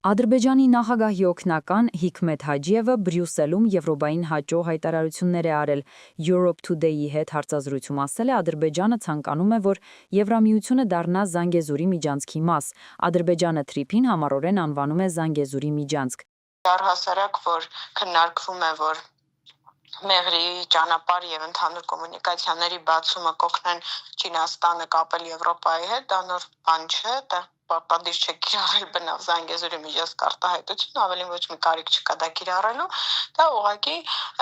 Ադրբեջանի նախագահի օգնական Հիկմեթ Հաջիևը Բրյուսելում Եվրոպային հաճո հայտարարություններ է արել Europe Today-ի հետ հարցազրույցում ասել է Ադրբեջանը ցանկանում է, որ Եվրամիությունը դառնա Զանգեզուրի միջանցքի մաս։ Ադրբեջանը թրիփին համառորեն անվանում է Զանգեզուրի միջանցք։ Առհասարակ, որ քննարկվում է, որ Մեղրի ճանապարհ եւ ընդհանուր կոմունիկացիաների բացումը կօգնեն Չինաստանը կապել Եվրոպայի հետ, դա նոր բան չէ, դա պարտադիր չէ կիրառել բնավ Զանգեզուրի միջազգ արտահայտություն, ավելին ոչ մի կարիք չկա դա կիրառելու, դա ուղղակի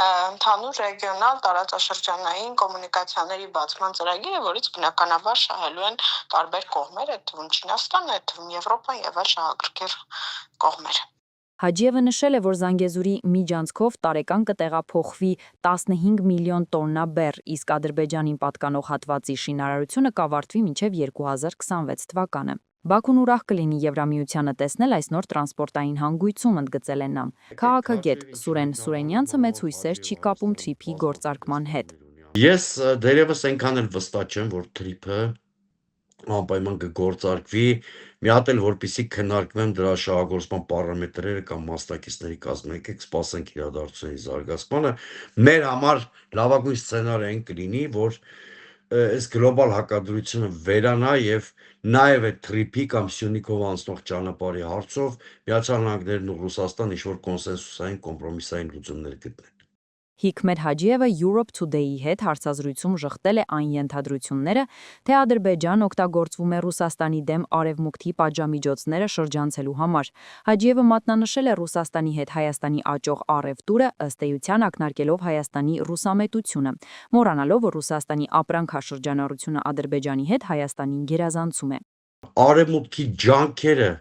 ընդհանուր ռեգիոնալ տարածաշրջանային կոմունիկացիաների բացման ծրագիր է, որից բնականաբար շահելու են տարբեր կողմեր, այդ թվում Չինաստանը, այդ թվում Եվրոպան եւ այլ շահագրգիռ կողմեր։ Հաջիևը նշել է, որ Զանգեզուրի միջանցքով տարեկան կտեղափոխվի 15 միլիոն տոննա բեռ, իսկ Ադրբեջանին պատկանող հատվածի շինարարությունը կավարտվի մինչև 2026 թվականը։ Բաքուն ուրախ կլինի Եվրամիությանը տեսնել այս նոր տրանսպորտային հանգույցում, ընդգծել է նա։ Քաղաքագետ Սուրեն Սուրենյանցը մեծ հույսեր չի կապում թրիփի գործարկման հետ։ Ես դերևս այնքան էլ վստահ չեմ, որ թրիփը անպայման կգործարկվի, մի հատ էլ որպեսզի քննարկվեն դրա շահագործման պարամետրերը կամ մասնակիցների կազմը, եկեք սպասենք իրադարձությունների զարգացմանը։ Մեր համար լավագույն սցենարը այն կլինի, որ այս գլոբալ հակադրությունը վերանա եւ նաեւ այդ թրիփի կամ Սյունիքով անցնող ճանապարհի հարցով Միացյալ Նահանգներն ու Ռուսաստան ինչ-որ կոնսենսուսային կոմպրոմիսային լուծումներ գտնեն։ Հիկմեթ Հաջիևը Europe Today-ի հետ հարցազրույցում ժխտել է այն ենթադրությունները, թե Ադրբեջան օգտագործվում է Ռուսաստանի դեմ արևմուտքի պատժամիջոցները շրջանցելու համար։ Հաջիևը մատնանշել է Ռուսաստանի հետ Հայաստանի աճող առևտուրը, ըստ էության ակնարկելով Հայաստանի ռուսամետությունը, մոռանալով, որ Ռուսաստանի ապրանքաշրջանառությունը Ադրբեջանի հետ Հայաստանին գերազանցում է։ Արևմուտքի ջանքերը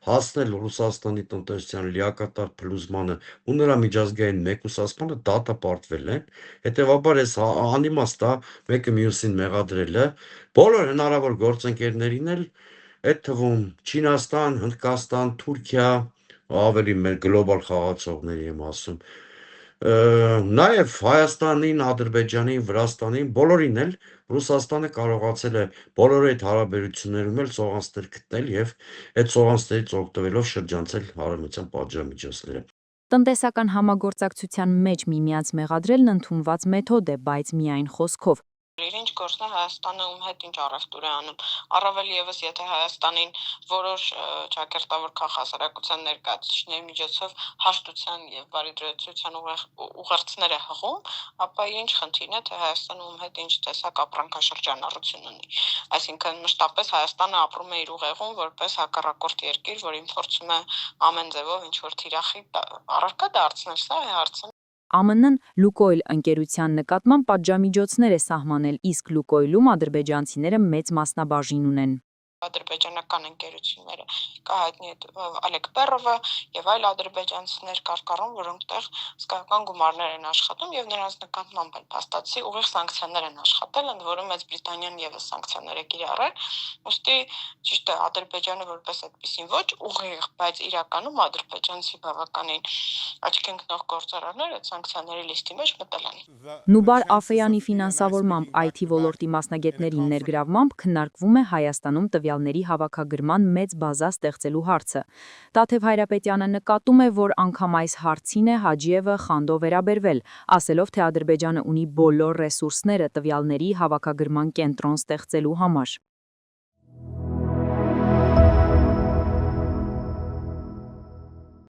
հասնել Ռուսաստանի տնտեսության լիակատար փլուզմանը ու նրա միջազգային մեկուսացմանը դատապարտվել են, հետևաբար այս անիմաստ է մեկը մյուսին մեղադրելը, բոլոր հնարավոր գործընկերներին էլ, այդ թվում Չինաստան, Հնդկաստան, Թուրքիա, ավելի մեր գլոբալ խաղացողների եմ ասում, նաև Հայաստանին, Ադրբեջանին, Վրաստանին, բոլորին էլ Ռուսաստանը կարողացել է բոլոր այդ հարաբերություններում էլ սողանցներ գտնել եւ այդ սողանցներից օգտվելով շրջանցել հարաբերության պատժամիջոցները։ Տնտեսական համագործակցության մեջ միմյանց մեղադրելն ընդունված մեթոդ է, բայց միայն խոսքով։ Ինչ գործն է Հայաստանը ում հետ ինչ առևտուր է անում, առավել եւս եթե Հայաստանին որոշ ճակերտավոր քաղաքասարակության ներկայացուցիչների միջոցով հաշտության եւ բարիդրացիության ուղերձներ է հղում, ապա ինչ խնդիրն է, թե Հայաստանը ում հետ ինչ տեսակ ապրանքաշրջանառություն ունի, այսինքն մշտապես Հայաստանը ապրում է իր ուղեղում որպես հակառակորդ երկիր, որին փորձում է ամեն ձևով ինչ որ թիրախի առարկա դարձնել, սա է հարցը։ ԱՄՆ-ն Լուկոյլ ընկերության նկատմամբ պատժամիջոցներ է սահմանել, իսկ Լուկոյլում ադրբեջանցիները մեծ մասնաբաժին ունեն։ Ադրբեջանական ընկերությունները կա հայտնի Ալեկ Պերովը եւ այլ ադրբեջանցիներ կարկառում, որոնք տեղ հսկայական գումարներ են աշխատում եւ նրանց նկատմամբ էլ փաստացի ուղիղ սանկցիաներ են աշխատել, ընդ որում Մեծ Բրիտանիան եւս սանկցիաներ է կիրառել, ուստի ճիշտ է Ադրբեջանը որպես այդպեսին ոչ ուղիղ, բայց իրականում ադրբեջանցի բավականին աչքի ընկնող գործարարներ այդ սանկցիաների լիստի մեջ մտել են։ Նուբար Աֆեյանի ֆինանսավորմամբ IT ոլորտի մասնագետների ներգրավմամբ քննարկվում է Հայաստանում տվյալների հավաքագրման մեծ բազա ստեղծելու հարցը։ Տաթև Հայրապետյանը նկատում է, որ անգամ այս հարցին է Հաջիևը խանդով վերաբերվել, ասելով, թե Ադրբեջանը ունի բոլոր ռեսուրսները տվյալների հավաքագրման կենտրոն ստեղծելու համար։